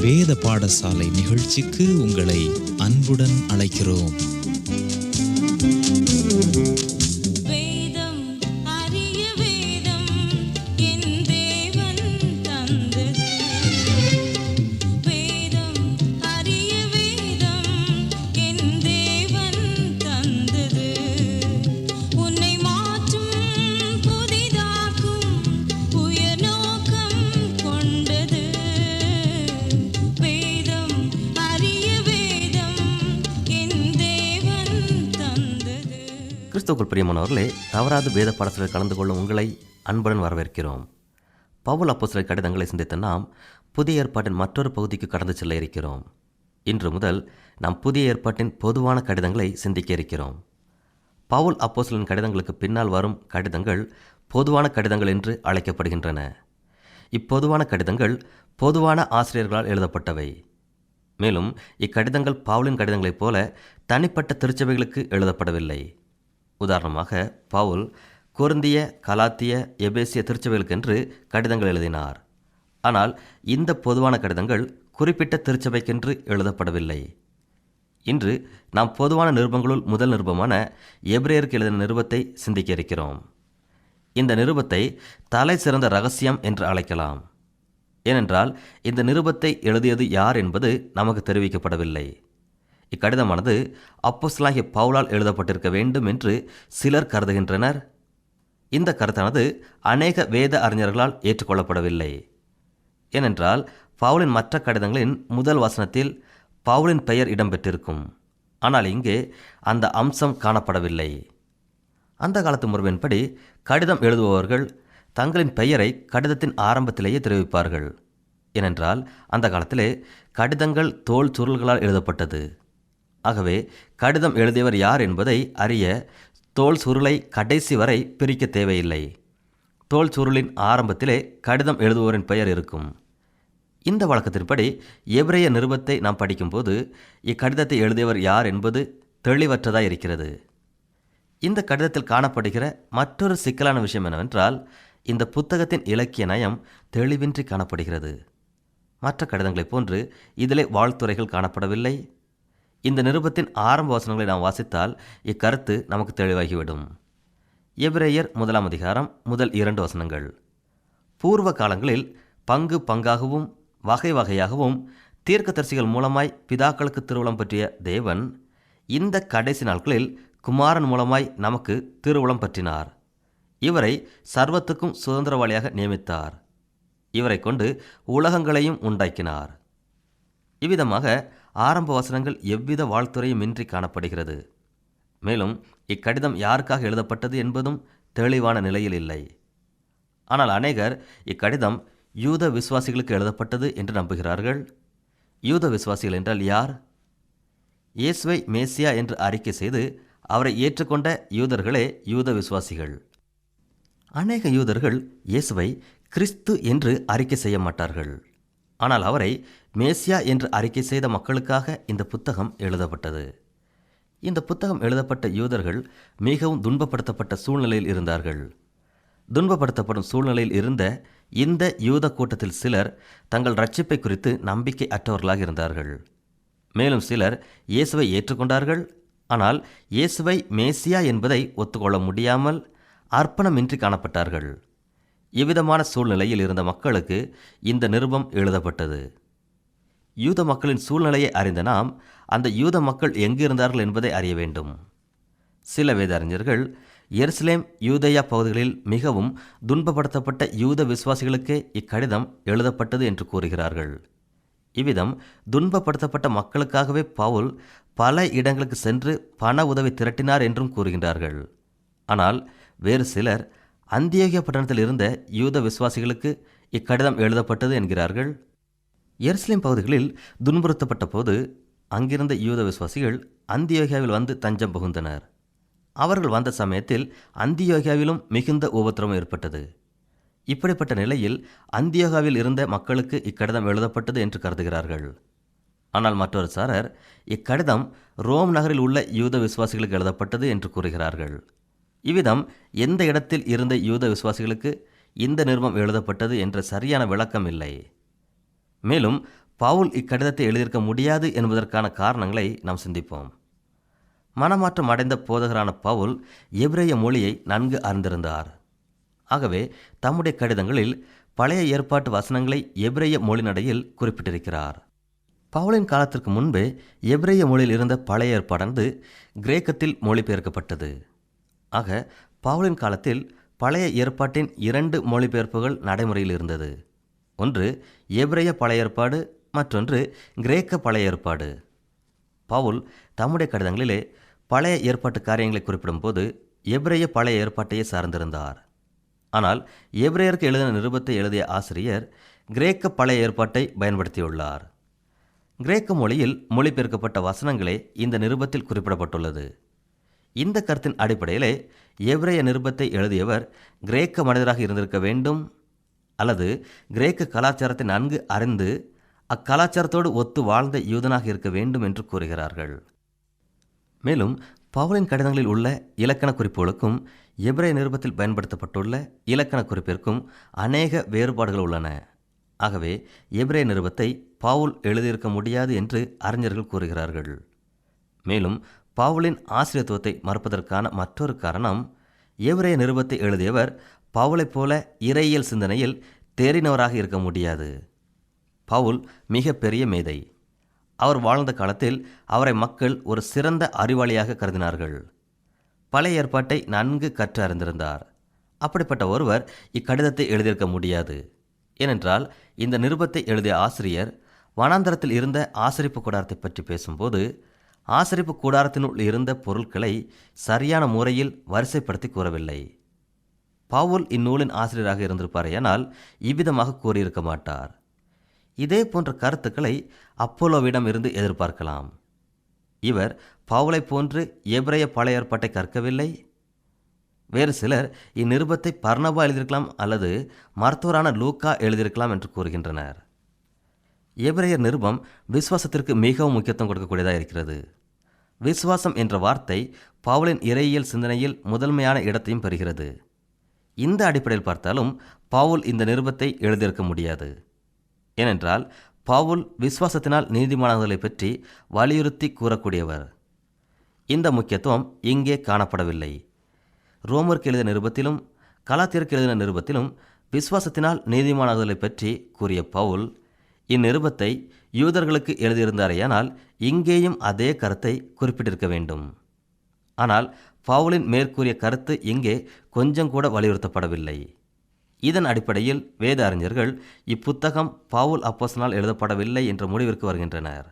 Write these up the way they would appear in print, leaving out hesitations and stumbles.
வேத பாடசாலை நிகழ்ச்சிக்கு உங்களை அன்புடன் அழைக்கிறோம். வேதம் அரிய வேதம் என் தேவன் தந்தது. வேதம் அரிய வேதம் என் தேவன் தந்தது. உன்னை மாற்றும் புதிதாக்கும் உயர் நோக்கம் கொண்டது. வேதம் அரிய வேதம் என் தேவன் தந்தது. கிறிஸ்துவுக்குள் பிரியமானவர்களே, தவறாது வேத பாடத்தில் கலந்து கொள்ளும் உங்களை அன்புடன் வரவேற்கிறோம். பவுல் அப்போஸ்தலர் கடிதங்களை சிந்தித்த நாம் புதிய ஏற்பாட்டின் மற்றொரு பகுதிக்கு கடந்து செல்ல இருக்கிறோம். இன்று முதல் நாம் புதிய ஏற்பாட்டின் பொதுவான கடிதங்களை சிந்திக்க இருக்கிறோம். பவுல் அப்போஸ்தலரின் கடிதங்களுக்கு பின்னால் வரும் கடிதங்கள் பொதுவான கடிதங்கள் என்று அழைக்கப்படுகின்றன. இப்பொதுவான கடிதங்கள் பொதுவான ஆசிரியர்களால் எழுதப்பட்டவை. மேலும் இக்கடிதங்கள் பவுலின் கடிதங்களைப் போல தனிப்பட்ட திருச்சபைகளுக்கு எழுதப்படவில்லை. உதாரணமாக, பவுல் கொரிந்திய, கலாத்திய, எபேசிய திருச்சபைகளுக்கென்று கடிதங்கள் எழுதினார். ஆனால் இந்த பொதுவான கடிதங்கள் குறிப்பிட்ட திருச்சபைக்கென்று எழுதப்படவில்லை. இன்று நாம் பொதுவான நிருபங்களுள் முதல் நிருபமான எபிரேயருக்கு எழுதின நிருபத்தை சிந்திக்க இருக்கிறோம். இந்த நிருபத்தை தலை சிறந்த ரகசியம் என்று அழைக்கலாம். ஏனென்றால் இந்த நிருபத்தை எழுதியது யார் என்பது நமக்கு தெரிவிக்கப்படவில்லை. இக்கடிதமானது அப்போஸ்தலனாகிய பவுலால் எழுதப்பட்டிருக்க வேண்டும் என்று சிலர் கருதுகின்றனர். இந்த கருத்தானது அநேக வேத அறிஞர்களால் ஏற்றுக்கொள்ளப்படவில்லை. ஏனென்றால் பவுலின் மற்ற கடிதங்களின் முதல் வசனத்தில் பவுலின் பெயர் இடம்பெற்றிருக்கும். ஆனால் இங்கே அந்த அம்சம் காணப்படவில்லை. அந்த காலத்து முறையின்படி கடிதம் எழுதுபவர்கள் தங்களின் பெயரை கடிதத்தின் ஆரம்பத்திலேயே தெரிவிப்பார்கள். ஏனென்றால் அந்த காலத்திலே கடிதங்கள் தோல் சுருள்களால் எழுதப்பட்டது. ஆகவே கடிதம் எழுதியவர் யார் என்பதை அறிய தோல் சுருளை கடைசி வரை பிரிக்க தேவையில்லை. தோல் சுருளின் ஆரம்பத்திலே கடிதம் எழுதுபவரின் பெயர் இருக்கும். இந்த வழக்கத்தின்படி எபிரேய நிருபத்தை நாம் படிக்கும்போது இக்கடிதத்தை எழுதியவர் யார் என்பது தெளிவற்றதாக இருக்கிறது. இந்த கடிதத்தில் காணப்படுகிற மற்றொரு சிக்கலான விஷயம் என்னவென்றால், இந்த புத்தகத்தின் இலக்கிய நயம் தெளிவின்றி காணப்படுகிறது. மற்ற கடிதங்களைப் போன்று இதிலே வாழ்த்துரைகள் காணப்படவில்லை. இந்த நிருபத்தின் ஆரம்ப வசனங்களை நாம் வாசித்தால் இக்கருத்து நமக்கு தெளிவாகிவிடும். எபிரேயர் 1 அதிகாரம் முதல் 2 வசனங்கள். பூர்வ காலங்களில் பங்கு பங்காகவும் வகை வகையாகவும் தீர்க்கதரிசிகள் மூலமாய் பிதாக்களுக்கு திருவுளம் பற்றிய தேவன் இந்த கடைசி நாட்களில் குமாரன் மூலமாய் நமக்கு திருவுளம் பற்றினார். இவரை சர்வத்துக்கும் சுதந்திரவாளியாக நியமித்தார். இவரை கொண்டு உலகங்களையும் உண்டாக்கினார். இவ்விதமாக ஆரம்ப வசனங்கள் எவ்வித வாழ்த்துறையும் இன்றி காணப்படுகிறது. மேலும் இக்கடிதம் யாருக்காக எழுதப்பட்டது என்பதும் தெளிவான நிலையில் இல்லை. ஆனால் அநேகர் இக்கடிதம் யூத விசுவாசிகளுக்கு எழுதப்பட்டது என்று நம்புகிறார்கள். யூத விசுவாசிகள் என்றால் யார்? இயேசுவை மேசியா என்று அறிக்கை செய்து அவரை ஏற்றுக்கொண்ட யூதர்களே யூத விசுவாசிகள். அநேக யூதர்கள் இயேசுவை கிறிஸ்து என்று அறிக்கை செய்ய மாட்டார்கள். ஆனால் அவரை மேசியா என்று அறிக்கை செய்த மக்களுக்காக இந்த புத்தகம் எழுதப்பட்டது. இந்த புத்தகம் எழுதப்பட்ட யூதர்கள் மிகவும் துன்பப்படுத்தப்பட்ட சூழ்நிலையில் இருந்தார்கள். துன்பப்படுத்தப்படும் சூழ்நிலையில் இருந்த இந்த யூத கூட்டத்தில் சிலர் தங்கள் ரட்சிப்பை குறித்து நம்பிக்கை அற்றவர்களாக இருந்தார்கள். மேலும் சிலர் இயேசுவை ஏற்றுக்கொண்டார்கள். ஆனால் இயேசுவை மேசியா என்பதை ஒத்துக்கொள்ள முடியாமல் அர்ப்பணமின்றி காணப்பட்டார்கள். இவ்விதமான சூழ்நிலையில் இருந்த மக்களுக்கு இந்த நிருபம் எழுதப்பட்டது. யூத மக்களின் சூழ்நிலையை அறிந்த நாம் அந்த யூத மக்கள் எங்கு இருந்தார்கள் என்பதை அறிய வேண்டும். சில வேத அறிஞர்கள் எருசலேம் யூதேயா பகுதிகளில் மிகவும் துன்பப்படுத்தப்பட்ட யூத விசுவாசிகளுக்கே இக்கடிதம் எழுதப்பட்டது என்று கூறுகிறார்கள். இவ்விதம் துன்பப்படுத்தப்பட்ட மக்களுக்காகவே பவுல் பல இடங்களுக்கு சென்று பண உதவி திரட்டினார் என்றும் கூறுகின்றார்கள். ஆனால் வேறு சிலர் அந்தியோகியா பட்டணத்தில் இருந்த யூத விசுவாசிகளுக்கு இக்கடிதம் எழுதப்பட்டது என்கிறார்கள். எருசலேம் பகுதிகளில் துன்புறுத்தப்பட்ட போது அங்கிருந்த யூத விசுவாசிகள் அந்தியோகியாவில் வந்து தஞ்சம் புகுந்தனர். அவர்கள் வந்த சமயத்தில் அந்தியோகியாவிலும் மிகுந்த உபத்திரவம் ஏற்பட்டது. இப்படிப்பட்ட நிலையில் அந்தியோகாவில் இருந்த மக்களுக்கு இக்கடிதம் எழுதப்பட்டது என்று கருதுகிறார்கள். ஆனால் மற்றொரு சாரர் இக்கடிதம் ரோம் நகரில் உள்ள யூத விசுவாசிகளுக்கு எழுதப்பட்டது என்று கூறுகிறார்கள். இவ்விதம் எந்த இடத்தில் இருந்த யூத விசுவாசிகளுக்கு இந்த நிருபம் எழுதப்பட்டது என்ற சரியான விளக்கம் இல்லை. மேலும் பவுல் இக்கடிதத்தை எழுதியிருக்க முடியாது என்பதற்கான காரணங்களை நாம் சிந்திப்போம். மனமாற்றம் அடைந்த போதகரான பவுல் எபிரேய மொழியை நன்கு அறிந்திருந்தார். ஆகவே தம்முடைய கடிதங்களில் பழைய ஏற்பாட்டு வசனங்களை எபிரேய மொழி நடையில் குறிப்பிட்டிருக்கிறார். பவுலின் காலத்திற்கு முன்பே எபிரேய மொழியில் இருந்த பழைய ஏற்பாடானது கிரேக்கத்தில் மொழிபெயர்க்கப்பட்டது. ஆக பவுலின் காலத்தில் பழைய ஏற்பாட்டின் 2 மொழிபெயர்ப்புகள் நடைமுறையில் இருந்தது. ஒன்று எபிரேய பழைய ஏற்பாடு, மற்றொன்று கிரேக்க பழைய ஏற்பாடு. பவுல் தம்முடைய கடிதங்களிலே பழைய ஏற்பாட்டு காரியங்களை குறிப்பிடும்போது எபிரேய பழைய ஏற்பாட்டையே சார்ந்திருந்தார். ஆனால் எபிரேயருக்கு எழுதின நிருபத்தை எழுதிய ஆசிரியர் கிரேக்க பழைய ஏற்பாட்டை பயன்படுத்தியுள்ளார். கிரேக்க மொழியில் மொழிபெயர்க்கப்பட்ட வசனங்களே இந்த நிருபத்தில் குறிப்பிடப்பட்டுள்ளது. இந்த கருத்தின் அடிப்படையிலே எபிரேய நிருபத்தை எழுதியவர் கிரேக்க மனிதராக இருந்திருக்க வேண்டும், அல்லது கிரேக்க கலாச்சாரத்தை நன்கு அறிந்து அக்கலாச்சாரத்தோடு ஒத்து வாழ்ந்த யூதனாக இருக்க வேண்டும் என்று கூறுகிறார்கள். மேலும் பவுலின் கடிதங்களில் உள்ள இலக்கண குறிப்புகளுக்கும் எபிரேய நிருபத்தில் பயன்படுத்தப்பட்டுள்ள இலக்கண குறிப்பிற்கும் அநேக வேறுபாடுகள் உள்ளன. ஆகவே எபிரேய நிருபத்தை பவுல் எழுதியிருக்க முடியாது என்று அறிஞர்கள் கூறுகிறார்கள். மேலும் பவுலின் ஆசிரியத்துவத்தை மறுப்பதற்கான மற்றொரு காரணம், எபிரேய நிருபத்தை எழுதியவர் பவுலைப் போல இறையியல் சிந்தனையில் தேறினவராக இருக்க முடியாது. பவுல் மிக பெரிய மேதை. அவர் வாழ்ந்த காலத்தில் அவரை மக்கள் ஒரு சிறந்த அறிவாளியாக கருதினார்கள். பழைய ஏற்பாட்டை நன்கு கற்று அறிந்திருந்தார். அப்படிப்பட்ட ஒருவர் இக்கடிதத்தை எழுதியிருக்க முடியாது. ஏனென்றால் இந்த நிருபத்தை எழுதிய ஆசிரியர் வனாந்தரத்தில் இருந்த ஆசரிப்பு கூடாரத்தை பற்றி பேசும்போது ஆசரிப்பு கூடாரத்தினுள் இருந்த பொருட்களை சரியான முறையில் வரிசைப்படுத்தி கூறவில்லை. பவுல் இந்நூலின் ஆசிரியராக இருந்திருப்பாரேயானால் இவ்விதமாக கூறியிருக்க மாட்டார். இதே போன்ற கருத்துக்களை அப்போலோவிடம் இருந்து எதிர்பார்க்கலாம். இவர் பவுலை போன்று எபிரேய பழைய ஏற்பாட்டை கற்கவில்லை. வேறு சிலர் இந்நிருபத்தை பர்னபா எழுதியிருக்கலாம் அல்லது மருத்துவரான லூக்கா எழுதியிருக்கலாம் என்று கூறுகின்றனர். எபிரேயர் நிருபம் விசுவாசத்திற்கு மிகவும் முக்கியத்துவம் கொடுக்கக்கூடியதாக இருக்கிறது. விசுவாசம் என்ற வார்த்தை பவுலின் இறையியல் சிந்தனையில் முதன்மையான இடத்தையும் பெறுகிறது. இந்த அடிப்படையில் பார்த்தாலும் பவுல் இந்த நிருபத்தை எழுதியிருக்க முடியாது. ஏனென்றால் பவுல் விசுவாசத்தினால் நீதிமானாதலை பற்றி வலியுறுத்தி கூறக்கூடியவர். இந்த முக்கியத்துவம் இங்கே காணப்படவில்லை. ரோமருக்கு எழுதிய நிருபத்திலும் கலாத்தியருக்கு எழுதின நிருபத்திலும் விசுவாசத்தினால் நீதிமானாதலை பற்றி கூறிய பவுல் இந்நிருபத்தை யூதர்களுக்கு எழுதியிருந்தாரேயானால் இங்கேயும் அதே கருத்தை குறிப்பிட்டிருக்க வேண்டும். ஆனால் பவுலின் மேற்கூறிய கருத்து இங்கே கொஞ்சம் கூட வலியுறுத்தப்படவில்லை. இதன் அடிப்படையில் வேத அறிஞர்கள் இப்புத்தகம் பவுல் அப்போஸ்தலனால் எழுதப்படவில்லை என்ற முடிவிற்கு வருகின்றனர்.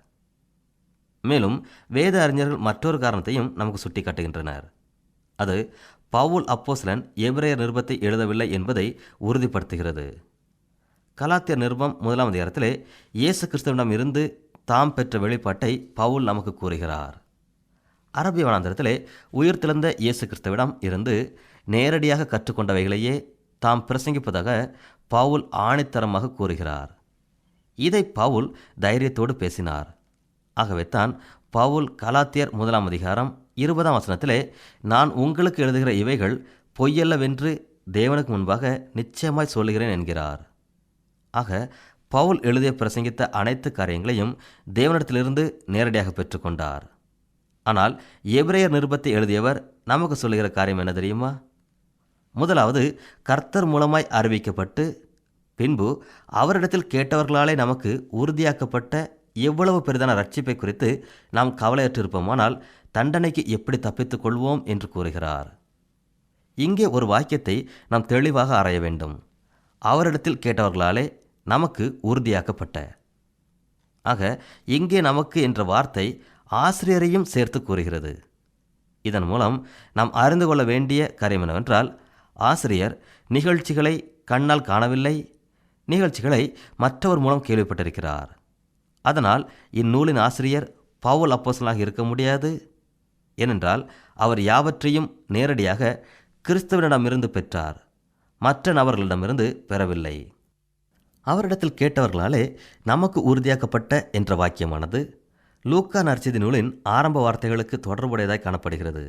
மேலும் வேத அறிஞர்கள் மற்றொரு காரணத்தையும் நமக்கு சுட்டிக்காட்டுகின்றனர். அது பவுல் அப்போஸ்தலன் எபிரேயர் நிருபத்தை எழுதவில்லை என்பதை உறுதிப்படுத்துகிறது. கலாத்தியர் நிருபம் 1ஆம் அதிகாரத்திலே இயேசு கிறிஸ்துவிடம் இருந்து தாம் பெற்ற வெளிப்பாட்டை பவுல் நமக்கு கூறுகிறார். அரபிய வனாந்தரத்திலே உயிர்த்தெழுந்த இயேசு கிறிஸ்துவிடம் இருந்து நேரடியாக கற்றுக்கொண்டவைகளையே தாம் பிரசங்கிப்பதாக பவுல் ஆணித்தரமாக கூறுகிறார். இதை பவுல் தைரியத்தோடு பேசினார். ஆகவே தான் பவுல் கலாத்தியர் 1ஆம் அதிகாரம் 20ஆம் வசனத்திலே நான் உங்களுக்கு எழுதுகிற இவைகள் பொய்யல்லவென்று தேவனுக்கு முன்பாக நிச்சயமாய் சொல்லுகிறேன் என்கிறார். ஆக பவுல் எழுதிய பிரசங்கித்த அனைத்து காரியங்களையும் தேவனிடத்திலிருந்து நேரடியாக பெற்றுக்கொண்டார். ஆனால் எபிரேயர் நிருபத்தை எழுதியவர் நமக்கு சொல்லுகிற காரியம் என்ன தெரியுமா? முதலாவது கர்த்தர் மூலமாய் அறிவிக்கப்பட்டு பின்பு அவரிடத்தில் கேட்டவர்களாலே நமக்கு உறுதியாக்கப்பட்ட எவ்வளவு பெரிதான ரட்சிப்பை குறித்து நாம் கவலையற்றிருப்போமானால் தண்டனைக்கு எப்படி தப்பித்துக் கொள்வோம் என்று கூறுகிறார். இங்கே ஒரு வாக்கியத்தை நாம் தெளிவாக ஆராய வேண்டும். அவரிடத்தில் கேட்டவர்களாலே நமக்கு உறுதியாக்கப்பட்ட. ஆக இங்கே நமக்கு என்ற வார்த்தை ஆசிரியரையும் சேர்த்து கூறுகிறது. இதன் மூலம் நாம் அறிந்து கொள்ள வேண்டிய காரியம் என்னவென்றால், ஆசிரியர் நிகழ்ச்சிகளை கண்ணால் காணவில்லை, நிகழ்ச்சிகளை மற்றவர் மூலம் கேள்விப்பட்டிருக்கிறார். அதனால் இந்நூலின் ஆசிரியர் பவுல் அப்போஸ்தலனாக இருக்க முடியாது. ஏனென்றால் அவர் யாவற்றையும் நேரடியாக கிறிஸ்துவனிடமிருந்து பெற்றார், மற்ற நபர்களிடமிருந்து பெறவில்லை. அவரிடத்தில் கேட்டவர்களாலே நமக்கு உறுதியாக்கப்பட்ட என்ற வாக்கியமானது லூக்கா நற்செய்தி நூலின் ஆரம்ப வார்த்தைகளுக்கு தொடர்புடையதாய் காணப்படுகிறது.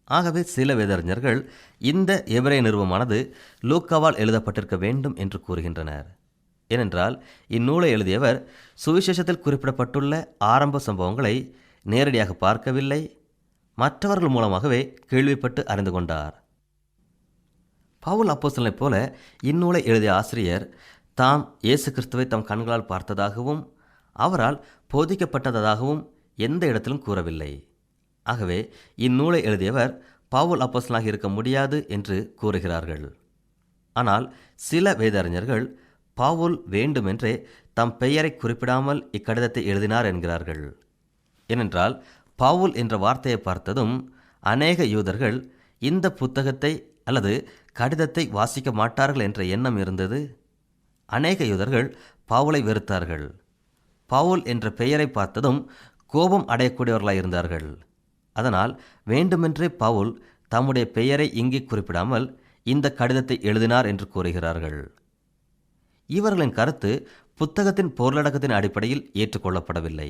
ஆகவே சில வேதறிஞர்கள் இந்த எபிரேய நிருபமானது லூக்காவால் எழுதப்பட்டிருக்க வேண்டும் என்று கூறுகின்றனர். ஏனென்றால் இந்நூலை எழுதியவர் சுவிசேஷத்தில் குறிப்பிடப்பட்டுள்ள ஆரம்ப சம்பவங்களை நேரடியாக பார்க்கவில்லை, மற்றவர்கள் மூலமாகவே கேள்விப்பட்டு அறிந்து கொண்டார். பவுல் அப்போஸ்தலனைப் போல இந்நூலை எழுதிய ஆசிரியர் தாம் இயேசு கிறிஸ்துவை தம் கண்களால் பார்த்ததாகவும் அவரால் போதிக்கப்பட்டதாகவும் எந்த இடத்திலும் கூறவில்லை. ஆகவே இந்நூலை எழுதியவர் பவுல் அப்போஸ்தலனாக இருக்க முடியாது என்று கூறுகிறார்கள். ஆனால் சில வேதறிஞர்கள் பவுல் வேண்டுமென்றே தம் பெயரை குறிப்பிடாமல் இக்கடிதத்தை எழுதினார் என்கிறார்கள். ஏனென்றால் பவுல் என்ற வார்த்தையை பார்த்ததும் அநேக யூதர்கள் இந்த புத்தகத்தை அல்லது கடிதத்தை வாசிக்க மாட்டார்கள் என்ற எண்ணம் இருந்தது. அநேக யூதர்கள் பவுலை வெறுத்தார்கள். பவுல் என்ற பெயரை பார்த்ததும் கோபம் அடையக்கூடியவர்களாக இருந்தார்கள். அதனால் வேண்டுமென்றே பவுல் தம்முடைய பெயரை இங்கே குறிப்பிடாமல் இந்த கடிதத்தை எழுதினார் என்று கூறுகிறார்கள். இவர்களின் கருத்து புத்தகத்தின் பொருளடக்கத்தின் அடிப்படையில் ஏற்றுக்கொள்ளப்படவில்லை.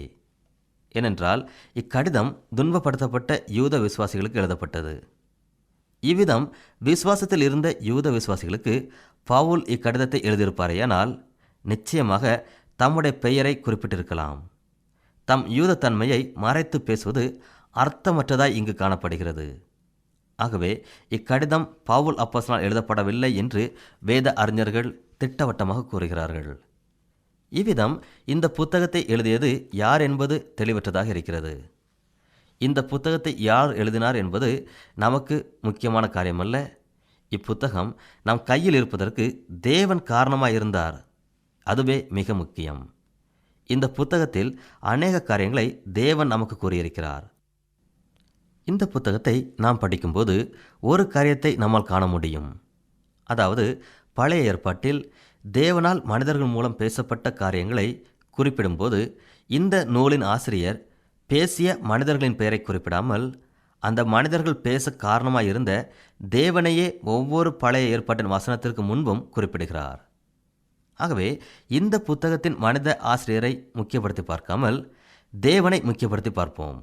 ஏனென்றால் இக்கடிதம் துன்பப்படுத்தப்பட்ட யூத விசுவாசிகளுக்கு எழுதப்பட்டது. இவ்விதம் விசுவாசத்தில் இருந்த யூத விசுவாசிகளுக்கு பவுல் இக்கடிதத்தை எழுதியிருப்பாரேயானால் நிச்சயமாக தம்முடைய பெயரை குறிப்பிட்டிருக்கலாம். தம் யூத தன்மையை மறைத்து பேசுவது அர்த்தமற்றதாய் இங்கு காணப்படுகிறது. ஆகவே இக்கடிதம் பவுல் அப்போஸ்தலனால் எழுதப்படவில்லை என்று வேத அறிஞர்கள் திட்டவட்டமாக கூறுகிறார்கள். இவ்விதம் இந்த புத்தகத்தை எழுதியது யார் என்பது தெளிவற்றதாக இருக்கிறது. இந்த புத்தகத்தை யார் எழுதினார் என்பது நமக்கு முக்கியமான காரியமல்ல. இப்புத்தகம் நம் கையில் இருப்பதற்கு தேவன் காரணமாக இருந்தார். அதுவே மிக முக்கியம். இந்த புத்தகத்தில் அநேக காரியங்களை தேவன் நமக்கு கூறியிருக்கிறார். இந்த புத்தகத்தை நாம் படிக்கும்போது ஒரு காரியத்தை நம்மால் காண முடியும். அதாவது பழைய ஏற்பாட்டில் தேவனால் மனிதர்கள் மூலம் பேசப்பட்ட காரியங்களை குறிப்பிடும்போது இந்த நூலின் ஆசிரியர் பேசிய மனிதர்களின் பெயரை குறிப்பிடாமல் அந்த மனிதர்கள் பேச காரணமாக இருந்த தேவனையே ஒவ்வொரு பழைய ஏற்பாட்டின் வசனத்திற்கு முன்பும் குறிப்பிடுகிறார். ஆகவே இந்த புத்தகத்தின் மனித ஆசிரியரை முக்கியப்படுத்தி பார்க்காமல் தேவனை முக்கியப்படுத்தி பார்ப்போம்.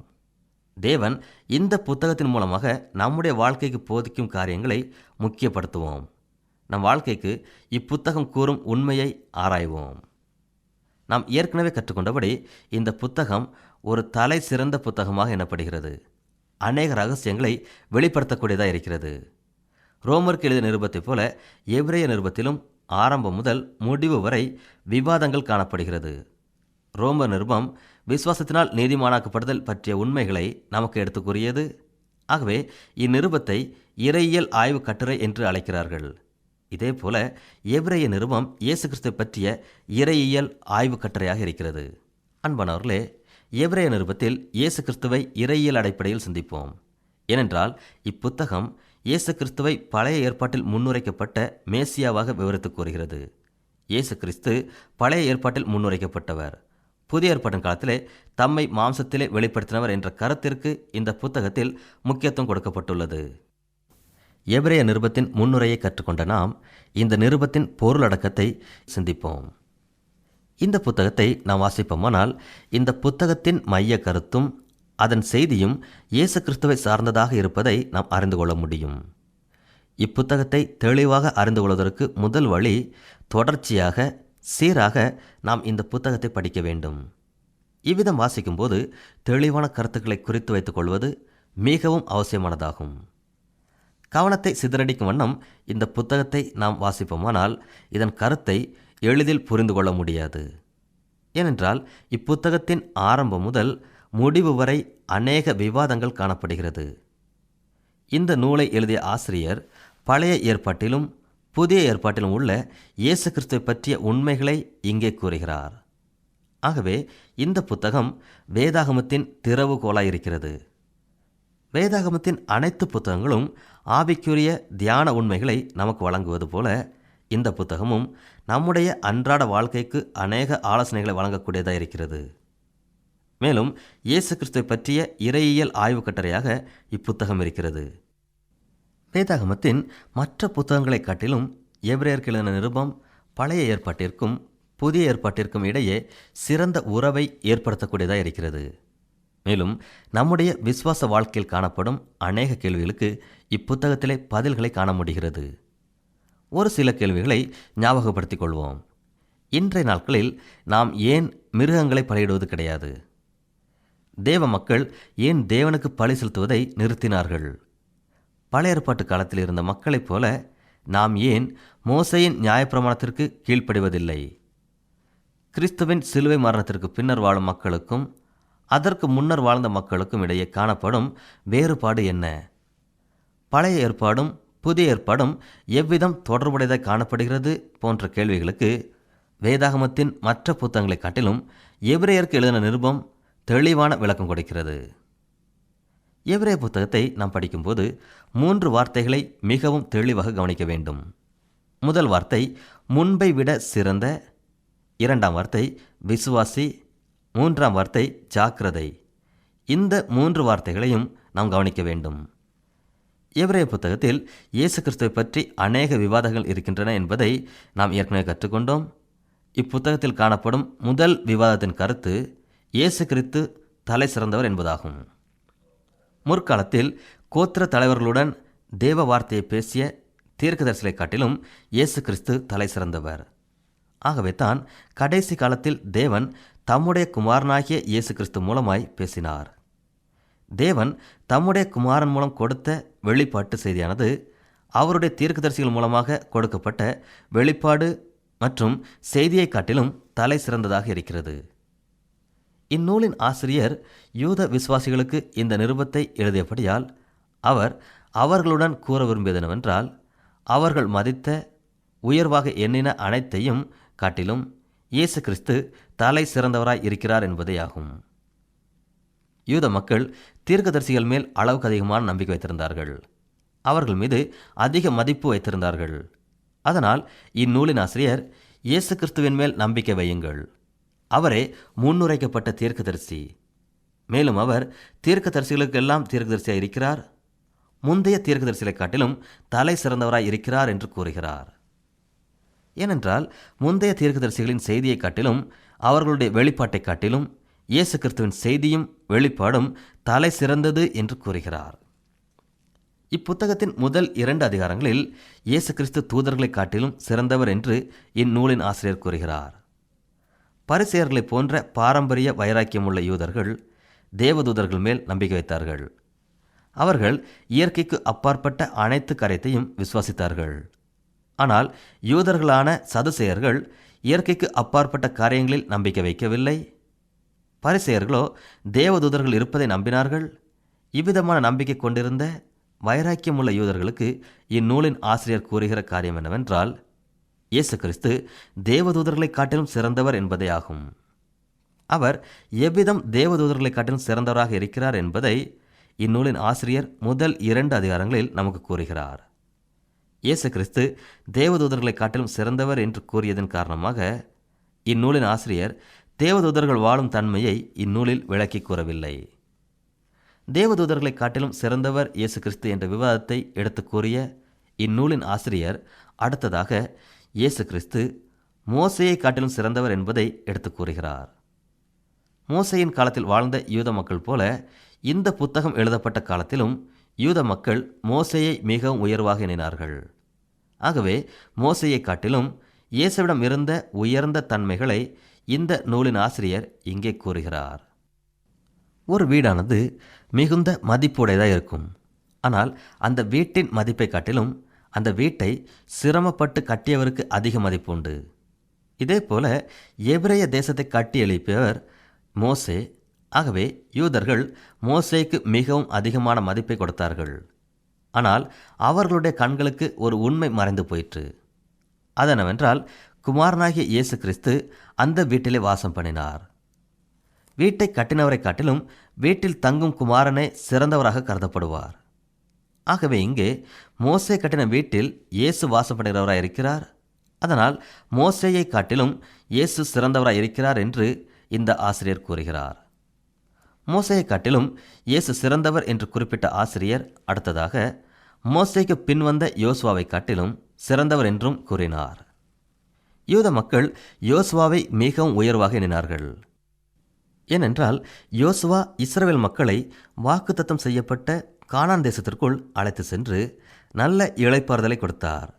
தேவன் இந்த புத்தகத்தின் மூலமாக நம்முடைய வாழ்க்கைக்கு போதிக்கும் காரியங்களை முக்கியப்படுத்துவோம். நம் வாழ்க்கைக்கு இப்புத்தகம் கூறும் உண்மையை ஆராய்வோம். நாம் ஏற்கனவே கற்றுக்கொண்டபடி இந்த புத்தகம் ஒரு தலை சிறந்த புத்தகமாக எண்ணப்படுகிறது. அநேக ரகசியங்களை வெளிப்படுத்தக்கூடியதாக இருக்கிறது. ரோமருக்கு எழுதிய நிருபத்தைப் போல எபிரேய நிருபத்திலும் ஆரம்பம் முதல் முடிவு வரை விவாதங்கள் காணப்படுகிறது. ரோமர் நிருபம் விசுவாசத்தினால் நீதிமானாக்கப்படுதல் பற்றிய உண்மைகளை நமக்கு எடுத்து கூறியது. ஆகவே இந்நிருபத்தை இறையியல் ஆய்வு கட்டுரை என்று அழைக்கிறார்கள். இதேபோல எபிரேய நிருபம் இயேசு கிறிஸ்துவை பற்றிய இறையியல் ஆய்வு கட்டுரையாக இருக்கிறது. அன்பானவர்களே, எபிரேய நிருபத்தில் இயேசு கிறிஸ்துவை இறையியல் அடிப்படையில் சிந்திப்போம். ஏனென்றால் இப்புத்தகம் இயேசு கிறிஸ்துவை பழைய ஏற்பாட்டில் முன்னுரைக்கப்பட்ட மேசியாவாக விவரித்து கூறுகிறது. இயேசு கிறிஸ்து பழைய ஏற்பாட்டில் முன்னுரைக்கப்பட்டவர். புதிய ஏற்பாட்டின் காலத்திலே தம்மை மாம்சத்திலே வெளிப்படுத்தினவர் என்ற கருத்திற்கு இந்த புத்தகத்தில் முக்கியத்துவம் கொடுக்கப்பட்டுள்ளது. எபிரேய நிருபத்தின் முன்னுரையை கற்றுக்கொண்ட நாம் இந்த நிருபத்தின் பொருளடக்கத்தை சிந்திப்போம். இந்த புத்தகத்தை நாம் வாசிப்போமானால் இந்த புத்தகத்தின் மைய கருத்தும் அதன் செய்தியும் இயேசு கிறிஸ்துவை சார்ந்ததாக இருப்பதை நாம் அறிந்து கொள்ள முடியும். இப்புத்தகத்தை தெளிவாக அறிந்து கொள்வதற்கு முதல் வழி தொடர்ச்சியாக சீராக நாம் இந்த புத்தகத்தை படிக்க வேண்டும். இவ்விதம் வாசிக்கும்போது தெளிவான கருத்துக்களை குறித்து வைத்துக் கொள்வது மிகவும் அவசியமானதாகும். கவனத்தை சிதறடிக்கும் வண்ணம் இந்த புத்தகத்தை நாம் வாசிப்போமானால் இதன் கருத்தை எளிதில் புரிந்து கொள்ள முடியாது. ஏனென்றால் இப்புத்தகத்தின் ஆரம்பம் முதல் முடிவு வரை அநேக விவாதங்கள் காணப்படுகிறது. இந்த நூலை எழுதிய ஆசிரியர் பழைய ஏற்பாட்டிலும் புதிய ஏற்பாட்டிலும் உள்ள இயேசு கிறிஸ்துவை பற்றிய உண்மைகளை இங்கே கூறுகிறார். ஆகவே இந்த புத்தகம் வேதாகமத்தின் திறவுகோலாயிருக்கிறது. வேதாகமத்தின் அனைத்து புத்தகங்களும் ஆவிக்குரிய தியான உண்மைகளை நமக்கு வழங்குவது போல இந்த புத்தகமும் நம்முடைய அன்றாட வாழ்க்கைக்கு அநேக ஆலோசனைகளை வழங்கக்கூடியதாக இருக்கிறது. மேலும் இயேசு கிறிஸ்துவை பற்றிய இறையியல் ஆய்வு கட்டுரையாக இப்புத்தகம் இருக்கிறது. வேதாகமத்தின் மற்ற புத்தகங்களை காட்டிலும் எபிரேயருக்கு எழுதின நிருபம் பழைய ஏற்பாட்டிற்கும் புதிய ஏற்பாட்டிற்கும் இடையே சிறந்த உறவை ஏற்படுத்தக்கூடியதாக இருக்கிறது. மேலும் நம்முடைய விசுவாச வாழ்க்கையில் காணப்படும் அநேக கேள்விகளுக்கு இப்புத்தகத்திலே பதில்களை காண முடிகிறது. ஒரு சில கேள்விகளை ஞாபகப்படுத்திக் கொள்வோம். இன்றைய நாட்களில் நாம் ஏன் மிருகங்களை பலியிடுவது கிடையாது? தேவ மக்கள் ஏன் தேவனுக்கு பலி செலுத்துவதை நிறுத்தினார்கள்? பழைய ஏற்பாட்டு காலத்தில் இருந்த மக்களைப் போல நாம் ஏன் மோசேயின் நியாயப்பிரமாணத்திற்கு கீழ்ப்படிவதில்லை? கிறிஸ்துவின் சிலுவை மரணத்திற்கு பின்னர் வாழும் மக்களுக்கும் அதற்கு முன்னர் வாழ்ந்த மக்களுக்கும் இடையே காணப்படும் வேறுபாடு என்ன? பழைய ஏற்பாடும் புதிய ஏற்பாடும் எவ்விதம் தொடர்புடையதாக காணப்படுகிறது போன்ற கேள்விகளுக்கு வேதாகமத்தின் மற்ற புத்தகங்களை காட்டிலும் எபிரேயருக்கு எழுதின நிருபம் தெளிவான விளக்கம் கொடுக்கிறது. எபிரேய புத்தகத்தை நாம் படிக்கும்போது 3 வார்த்தைகளை மிகவும் தெளிவாக கவனிக்க வேண்டும். முதல் வார்த்தை முன்பை விட சிறந்த, 2ஆம் வார்த்தை விசுவாசி, 3ஆம் வார்த்தை ஜாக்கிரதை. இந்த 3 வார்த்தைகளையும் நாம் கவனிக்க வேண்டும். எபிரேய புத்தகத்தில் இயேசு கிறிஸ்துவை பற்றி அநேக விவாதங்கள் இருக்கின்றன என்பதை நாம் ஏற்கனவே கற்றுக்கொண்டோம். இப்புத்தகத்தில் காணப்படும் முதல் விவாதத்தின் கருத்து இயேசு கிறிஸ்து தலை சிறந்தவர் என்பதாகும். முற்காலத்தில் கோத்திர தலைவர்களுடன் தேவ வார்த்தையை பேசிய தீர்க்கதரிசிகளை காட்டிலும் இயேசு கிறிஸ்து தலை சிறந்தவர். ஆகவே தான் கடைசி காலத்தில் தேவன் தம்முடைய குமாரனாகிய இயேசு கிறிஸ்து மூலமாய் பேசினார். தேவன் தம்முடைய குமாரன் மூலம் கொடுத்த வெளிப்பாட்டு செய்தியானது அவருடைய தீர்க்கதரிசிகள் மூலமாக கொடுக்கப்பட்ட வெளிப்பாடு மற்றும் செய்தியை காட்டிலும் தலை சிறந்ததாக இருக்கிறது. இந்நூலின் ஆசிரியர் யூத விசுவாசிகளுக்கு இந்த நிருபத்தை எழுதியபடியால் அவர் அவர்களுடன் கூற விரும்பியது என்னவென்றால், அவர்கள் மதித்த உயர்வாக எண்ணின அனைத்தையும் காட்டிலும் இயேசு கிறிஸ்து தலை சிறந்தவராய் இருக்கிறார் என்பதேயாகும். யூத மக்கள் தீர்க்கதரிசிகள் மேல் அளவுக்கு அதிகமான நம்பிக்கை வைத்திருந்தார்கள். அவர்கள் மீது அதிக மதிப்பு வைத்திருந்தார்கள். அதனால் இந்நூலின் ஆசிரியர் இயேசு கிறிஸ்துவின் மேல் நம்பிக்கை வையுங்கள், அவரே முன்னுரைக்கப்பட்ட தீர்க்கதரிசி, மேலும் அவர் தீர்க்கதரிசிகளுக்கெல்லாம் தீர்க்கதரிசியாக இருக்கிறார், முந்தைய தீர்க்கதரிசிகளை காட்டிலும் தலை சிறந்தவராய் இருக்கிறார் என்று கூறுகிறார். ஏனென்றால் முந்தைய தீர்க்கதரிசிகளின் செய்தியை காட்டிலும் அவர்களுடைய வெளிப்பாட்டை காட்டிலும் இயேசு கிறிஸ்துவின் செய்தியும் வெளிப்பாடும் தலை சிறந்தது என்று கூறுகிறார். இப்புத்தகத்தின் முதல் 2 அதிகாரங்களில் இயேசு கிறிஸ்து தூதர்களை காட்டிலும் சிறந்தவர் என்று இந்நூலின் ஆசிரியர் கூறுகிறார். பரிசேயர்களைப் போன்ற பாரம்பரிய வைராக்கியமுள்ள யூதர்கள் தேவதூதர்கள் மேல் நம்பிக்கை வைத்தார்கள். அவர்கள் இயற்கைக்கு அப்பாற்பட்ட அனைத்து காரியத்தையும் விசுவாசித்தார்கள். ஆனால் யூதர்களான சதுசேயர்கள் இயற்கைக்கு அப்பாற்பட்ட காரியங்களில் நம்பிக்கை வைக்கவில்லை. பரிசேயர்களோ தேவதூதர்கள் இருப்பதை நம்பினார்கள். இவ்விதமான நம்பிக்கை கொண்டிருந்த வைராக்கியமுள்ள யூதர்களுக்கு இந்நூலின் ஆசிரியர் கூறுகிற காரியம் என்னவென்றால், இயேசு கிறிஸ்து தேவதூதர்களை காட்டிலும் சிறந்தவர் என்பதே ஆகும். அவர் எவ்விதம் தேவதூதர்களை காட்டிலும் சிறந்தவராக இருக்கிறார் என்பதை இந்நூலின் ஆசிரியர் முதல் 2 அதிகாரங்களில் நமக்கு கூறுகிறார். இயேசு கிறிஸ்து தேவதூதர்களை காட்டிலும் சிறந்தவர் என்று கூறியதன் காரணமாக இந்நூலின் ஆசிரியர் தேவதூதர்கள் வாழும் தன்மையை இந்நூலில் விளக்கி கூறவில்லை. தேவதூதர்களை காட்டிலும் சிறந்தவர் இயேசு கிறிஸ்து என்ற விவாதத்தை எடுத்து கூறிய இந்நூலின் ஆசிரியர் அடுத்ததாக இயேசு கிறிஸ்து மோசேயை காட்டிலும் சிறந்தவர் என்பதை எடுத்து கூறுகிறார். மோசேயின் காலத்தில் வாழ்ந்த யூத மக்கள் போல இந்த புத்தகம் எழுதப்பட்ட காலத்திலும் யூத மக்கள் மோசேயை மிகவும் உயர்வாக எண்ணினார்கள். ஆகவே மோசேயை காட்டிலும் இயேசுவிடம் இருந்த உயர்ந்த தன்மைகளை இந்த நூலின் ஆசிரியர் இங்கே கூறுகிறார். ஒரு வீடானது மிகுந்த மதிப்புடையதாக இருக்கும். ஆனால் அந்த வீட்டின் மதிப்பை காட்டிலும் அந்த வீட்டை சிரமப்பட்டு கட்டியவருக்கு அதிக மதிப்பு உண்டு. இதே போல எபிரேய தேசத்தை கட்டி எழுப்பியவர் மோசே. ஆகவே யூதர்கள் மோசேக்கு மிகவும் அதிகமான மதிப்பை கொடுத்தார்கள். ஆனால் அவர்களுடைய கண்களுக்கு ஒரு உண்மை மறைந்து போயிற்று. அதெனவென்றால் குமாரனாகிய இயேசு கிறிஸ்து அந்த வீட்டிலே வாசம் பண்ணினார். வீட்டை கட்டினவரை காட்டிலும் வீட்டில் தங்கும் குமாரனே சிறந்தவராக கருதப்படுவார். ஆகவே இங்கே மோசே கட்டின வீட்டில் இயேசு வாசம் பண்ணுகிறவராக இருக்கிறார். அதனால் மோசேயை காட்டிலும் இயேசு சிறந்தவராக இருக்கிறார் என்று இந்த ஆசிரியர் கூறுகிறார். மோசேயை காட்டிலும் இயேசு சிறந்தவர் என்று குறிப்பிட்ட ஆசிரியர் அடுத்ததாக மோசேக்கு பின்வந்த யோசுவாவை காட்டிலும் சிறந்தவர் என்றும் கூறினார். யூத மக்கள் யோசுவாவை மிகவும் உயர்வாக எண்ணினார்கள். ஏனென்றால் யோசுவா இஸ்ரவேல் மக்களை வாக்குத்தத்தம் செய்யப்பட்ட கானான் தேசத்திற்குள் அழைத்து சென்று நல்ல இளைப்பாறுதலை கொடுத்தார்.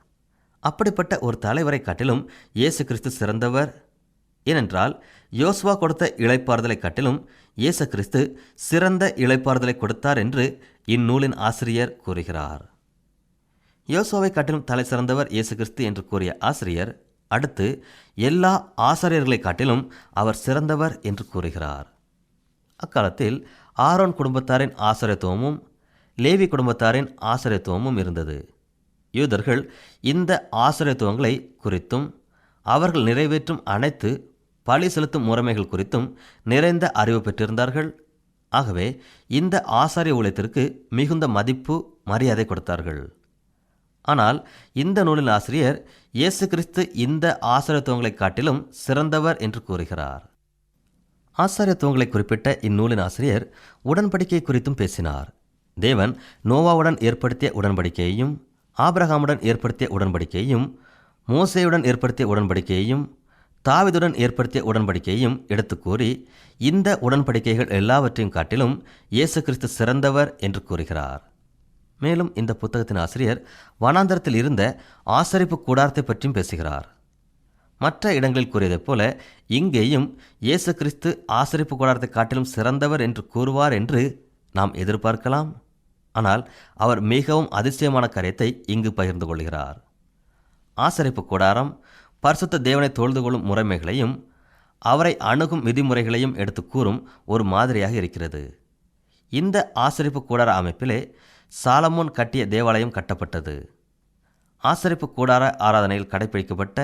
அப்படிப்பட்ட ஒரு தலைவரை காட்டிலும் இயேசு கிறிஸ்து சிறந்தவர் ஏனென்றால் யோசுவா கொடுத்த இளைப்பாறுதலை காட்டிலும் இயேசு கிறிஸ்து சிறந்த இளைப்பாறுதலை கொடுத்தார் என்று இந்நூலின் ஆசிரியர் கூறுகிறார். யோசுவாவை காட்டிலும் தலை சிறந்தவர் இயேசு கிறிஸ்து என்று கூறிய ஆசிரியர் அடுத்து எல்லா ஆசாரியர்களை காட்டிலும் அவர் சிறந்தவர் என்று கூறுகிறார். அக்காலத்தில் ஆரோன் குடும்பத்தாரின் ஆசாரியத்துவமும் லேவி குடும்பத்தாரின் ஆசாரியத்துவமும் இருந்தது. யூதர்கள் இந்த ஆசாரியத்துவங்களை குறித்தும் அவர்கள் நிறைவேற்றும் அனைத்து பலி செலுத்தும் முறைமைகள் குறித்தும் நிறைந்த அறிவு பெற்றிருந்தார்கள். ஆகவே இந்த ஆசாரிய ஊழியத்திற்கு மிகுந்த மதிப்பு மரியாதை கொடுத்தார்கள். ஆனால் இந்த நூலின் ஆசிரியர் இயேசு கிறிஸ்து இந்த ஆசாரியத்துவங்களை காட்டிலும் சிறந்தவர் என்று கூறுகிறார். ஆசாரியத்துவங்களை குறிப்பிட்ட இந்நூலின் ஆசிரியர் உடன்படிக்கை குறித்தும் பேசினார். தேவன் நோவாவுடன் ஏற்படுத்திய உடன்படிக்கையையும் ஆபிரகாமுடன் ஏற்படுத்திய உடன்படிக்கையையும் மோசேயுடன் ஏற்படுத்திய உடன்படிக்கையையும் தாவீதுடன் ஏற்படுத்திய உடன்படிக்கையையும் எடுத்து கூறி இந்த உடன்படிக்கைகள் எல்லாவற்றையும் காட்டிலும் இயேசு கிறிஸ்து சிறந்தவர் என்று கூறுகிறார். மேலும் இந்த புத்தகத்தின் ஆசிரியர் வனாந்தரத்தில் இருந்த ஆசரிப்பு கூடாரத்தை பற்றியும் பேசுகிறார். மற்ற இடங்களில் கூறியதைப் போல இங்கேயும் இயேசு கிறிஸ்து ஆசரிப்பு கூடாரத்தை காட்டிலும் சிறந்தவர் என்று கூறுவார் என்று நாம் எதிர்பார்க்கலாம். ஆனால் அவர் மிகவும் அதிசயமான காரியத்தை இங்கு பகிர்ந்து கொள்கிறார். ஆசரிப்பு கூடாரம் பரிசுத்த தேவனை தொழுது கொள்ளும் முறைமைகளையும் அவரை அணுகும் விதிமுறைகளையும் எடுத்து கூறும் ஒரு மாதிரியாக இருக்கிறது. இந்த ஆசரிப்பு கூடார அமைப்பிலே சாலமோன் கட்டிய தேவாலயம் கட்டப்பட்டது. ஆசரிப்பு கூடார ஆராதனையில் கடைபிடிக்கப்பட்ட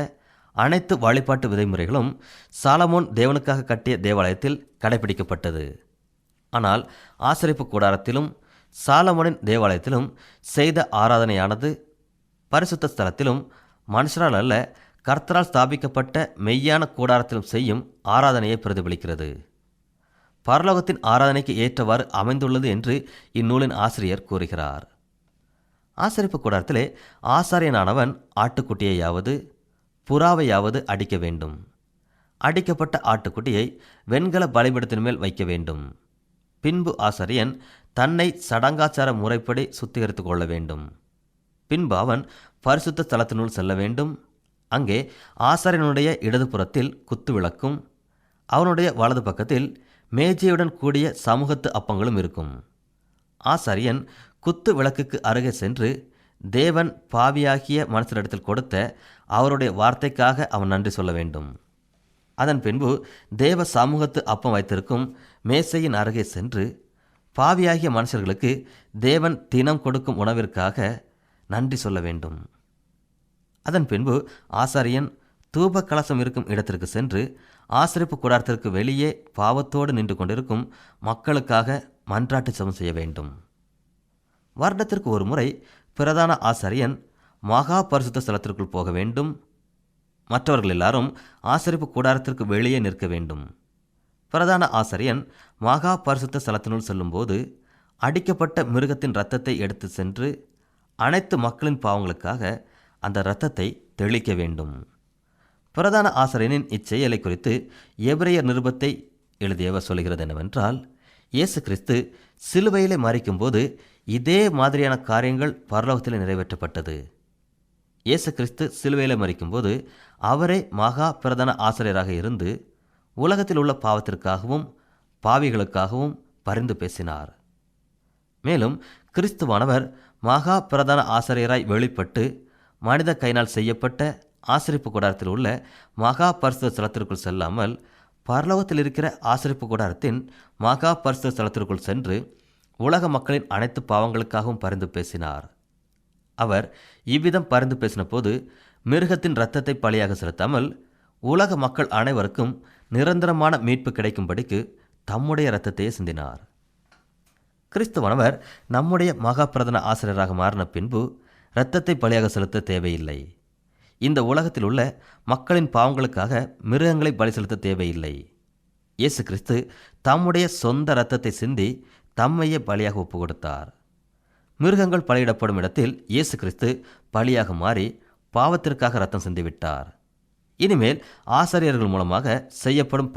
அனைத்து வழிபாட்டு விதிமுறைகளும் சாலமோன் தேவனுக்காக கட்டிய தேவாலயத்தில் கடைபிடிக்கப்பட்டது. ஆனால் ஆசரிப்பு கூடாரத்திலும் சாலமோனின் தேவாலயத்திலும் செய்த ஆராதனையானது பரிசுத்த ஸ்தலத்திலும் மனுஷரால் அல்ல கர்த்தரால் ஸ்தாபிக்கப்பட்ட மெய்யான கூடாரத்திலும் செய்யும் ஆராதனையை பிரதிபலிக்கிறது. பரலோகத்தின் ஆராதனைக்கு ஏற்றவாறு அமைந்துள்ளது என்று இந்நூலின் ஆசிரியர் கூறுகிறார். ஆசரிப்பு கூடாரத்திலே ஆசாரியனானவன் ஆட்டுக்குட்டியையாவது புறாவையாவது அடிக்க வேண்டும். அடிக்கப்பட்ட ஆட்டுக்குட்டியை வெண்கல பலிபீடத்தின் மேல் வைக்க வேண்டும். பின்பு ஆசாரியன் தன்னை சடங்காச்சார முறைப்படி சுத்திகரித்து கொள்ள வேண்டும். பின்பு அவன் பரிசுத்த ஸ்தலத்தினுள் செல்ல வேண்டும். அங்கே ஆசாரியனுடைய இடது புறத்தில் குத்து விளக்கும், அவனுடைய வலது பக்கத்தில் மேஜையுடன் கூடிய சமூகத்து அப்பங்களும் இருக்கும். ஆசாரியன் குத்து விளக்குக்கு அருகே சென்று தேவன் பாவியாகிய மனுஷரிடத்தில் கொடுத்த அவருடைய வார்த்தைக்காக அவன் நன்றி சொல்ல வேண்டும். அதன் பின்பு தேவ சமூகத்து அப்பம் வைத்திருக்கும் மேசையின் அருகே சென்று பாவியாகிய மனுஷர்களுக்கு தேவன் தினம் கொடுக்கும் உணவிற்காக நன்றி சொல்ல வேண்டும். அதன் பின்பு ஆசாரியன் தூப கலசம் இருக்கும் இடத்திற்கு சென்று ஆசரிப்பு கூடாரத்திற்கு வெளியே பாவத்தோடு நின்று கொண்டிருக்கும் மக்களுக்காக மன்றாட்டு ஜெபம் செய்ய வேண்டும். வருடத்திற்கு ஒரு முறை பிரதான ஆசாரியன் மகா பரிசுத்த ஸ்தலத்திற்குள் போக வேண்டும். மற்றவர்கள் எல்லாரும் ஆசரிப்பு கூடாரத்திற்கு வெளியே நிற்க வேண்டும். பிரதான ஆசாரியன் மகா பரிசுத்த ஸ்தலத்தினுள் செல்லும்போது அடிக்கப்பட்ட மிருகத்தின் இரத்தத்தை எடுத்து சென்று அனைத்து மக்களின் பாவங்களுக்காக அந்த இரத்தத்தை தெளிக்க வேண்டும். பிரதான ஆசாரியனின் இச்செயலை குறித்து எபிரேயர் நிருபத்தை எழுதியவர் சொல்கிறது என்னவென்றால், இயேசு கிறிஸ்து சிலுவையிலே மரிக்கும்போது இதே மாதிரியான காரியங்கள் பரலோகத்தில் நிறைவேற்றப்பட்டது. இயேசு கிறிஸ்து சிலுவையில் மரிக்கும்போது அவரே மகா பிரதான ஆசிரியராக இருந்து உலகத்தில் உள்ள பாவத்திற்காகவும் பாவிகளுக்காகவும் பரிந்து பேசினார். மேலும் கிறிஸ்துவானவர் மகா பிரதான ஆசிரியராய் வெளிப்பட்டு மனித கையினால் செய்யப்பட்ட ஆசரிப்பு கூடாரத்தில் உள்ள மகா பரிசுத்த ஸ்தலத்திற்குள் செல்லாமல் பரலோகத்தில் இருக்கிற ஆசரிப்பு கூடாரத்தின் மகா பரிசுத்த ஸ்தலத்திற்குள் சென்று உலக மக்களின் அனைத்து பாவங்களுக்காகவும் பரிந்து பேசினார். அவர் இவ்விதம் பரிந்து பேசின போது மிருகத்தின் இரத்தத்தை பலியாக செலுத்தாமல் உலக மக்கள் அனைவருக்கும் நிரந்தரமான மீட்பு கிடைக்கும்படிக்கு தம்முடைய இரத்தத்தையே சிந்தினார். கிறிஸ்துவானவர் நம்முடைய மகா பிரதான ஆசிரியராக மாறின பின்பு இரத்தத்தை பலியாக செலுத்த தேவையில்லை. இந்த உலகத்தில் உள்ள மக்களின் பாவங்களுக்காக மிருகங்களை பலி செலுத்த தேவையில்லை. இயேசு கிறிஸ்து தம்முடைய சொந்த இரத்தத்தை சிந்தி தம்மையே பலியாக ஒப்பு கொடுத்தார். மிருகங்கள் பலியிடப்படும் இடத்தில் இயேசு கிறிஸ்து பலியாக மாறி பாவத்திற்காக இரத்தம் சிந்திவிட்டார். இனிமேல் ஆசாரியர்கள் மூலமாக செய்யப்படும்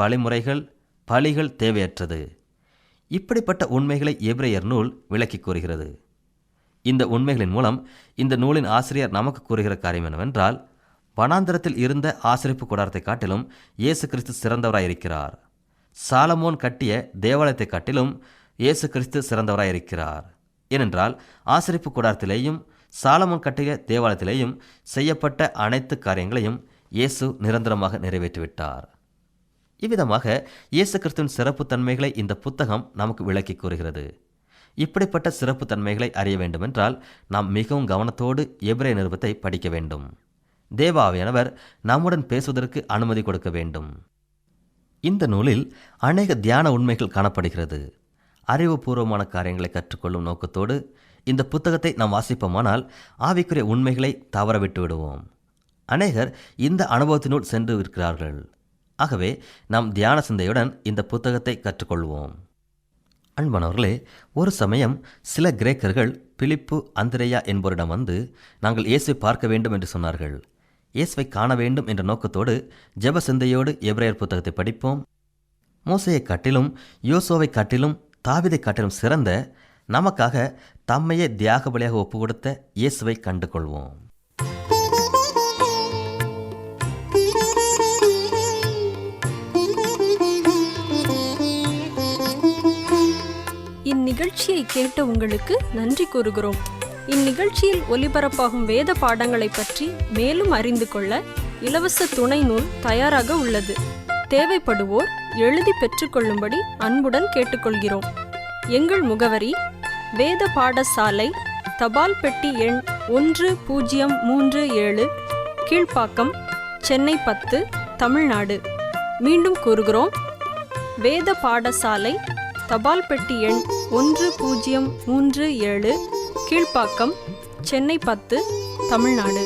பலிகள் தேவையற்றது. இப்படிப்பட்ட உண்மைகளை எபிரேயர் நூல் விளக்கி கூறுகிறது. இந்த உண்மைகளின் மூலம் இந்த நூலின் ஆசிரியர் நமக்கு கூறுகிற காரியம் என்னவென்றால், வனாந்திரத்தில் இருந்த ஆசரிப்பு கூடாரத்தை காட்டிலும் இயேசு கிறிஸ்து சிறந்தவராயிருக்கிறார். சாலமோன் கட்டிய தேவாலயத்தை காட்டிலும் இயேசு கிறிஸ்து சிறந்தவராயிருக்கிறார். ஏனென்றால் ஆசரிப்பு கூடாரத்திலேயும் சாலமோன் கட்டிய தேவாலயத்திலேயும் செய்யப்பட்ட அனைத்து காரியங்களையும் இயேசு நிரந்தரமாக நிறைவேற்றிவிட்டார். இவ்விதமாக இயேசு கிறிஸ்துவின் சிறப்பு தன்மைகளை இந்த புத்தகம் நமக்கு விளக்கி கூறுகிறது. இப்படிப்பட்ட சிறப்பு தன்மைகளை அறிய வேண்டுமென்றால் நாம் மிகவும் கவனத்தோடு எபிரேய நிருபத்தை படிக்க வேண்டும். தேவ ஆவியானவர் நம்முடன் பேசுவதற்கு அனுமதி கொடுக்க வேண்டும். இந்த நூலில் அநேக தியான உண்மைகள் காணப்படுகிறது. அறிவுபூர்வமான காரியங்களை கற்றுக்கொள்ளும் நோக்கத்தோடு இந்த புத்தகத்தை நாம் வாசிப்போமானால் ஆவிக்குரிய உண்மைகளை தவற விட்டு விடுவோம். அநேகர் இந்த அனுபவத்தினுள் சென்று இருக்கிறார்கள். ஆகவே நாம் தியான சிந்தையுடன் இந்த புத்தகத்தை கற்றுக்கொள்வோம். அன்பானவர்களே, ஒரு சமயம் சில கிரேக்கர்கள் பிலிப்பு, அந்திரேயா என்பவரிடம் வந்து நாங்கள் இயேசுவை பார்க்க வேண்டும் என்று சொன்னார்கள். இயேசுவை காண வேண்டும் என்ற நோக்கத்தோடு ஜெப சிந்தையோடு எபிரேயர் புத்தகத்தை படிப்போம். மோசேயை காட்டிலும், யோசுவாவை காட்டிலும், தாவீதை காட்டிலும் சிறந்த, நமக்காக தம்மையே தியாக பலியாக ஒப்பு கொடுத்த இயேசுவை கண்டு கொள்வோம். இந்நிகழ்ச்சியை கேட்ட உங்களுக்கு நன்றி கூறுகிறோம். இந்நிகழ்ச்சியில் ஒலிபரப்பாகும் வேத பாடங்களை பற்றி மேலும் அறிந்து கொள்ள இலவச துணை நூல் தயாராக உள்ளது. தேவைப்படுவோர் எழுதி பெற்றுக்கொள்ளும்படி அன்புடன் கேட்டுக்கொள்கிறோம். எங்கள் முகவரி: வேத பாடசாலை, தபால் பெட்டி எண் 1037, கீழ்ப்பாக்கம், சென்னை 10, தமிழ்நாடு. மீண்டும் கூறுகிறோம், வேத பாடசாலை, தபால் பெட்டி எண் 1037, கீழ்ப்பாக்கம், சென்னை 10, தமிழ்நாடு.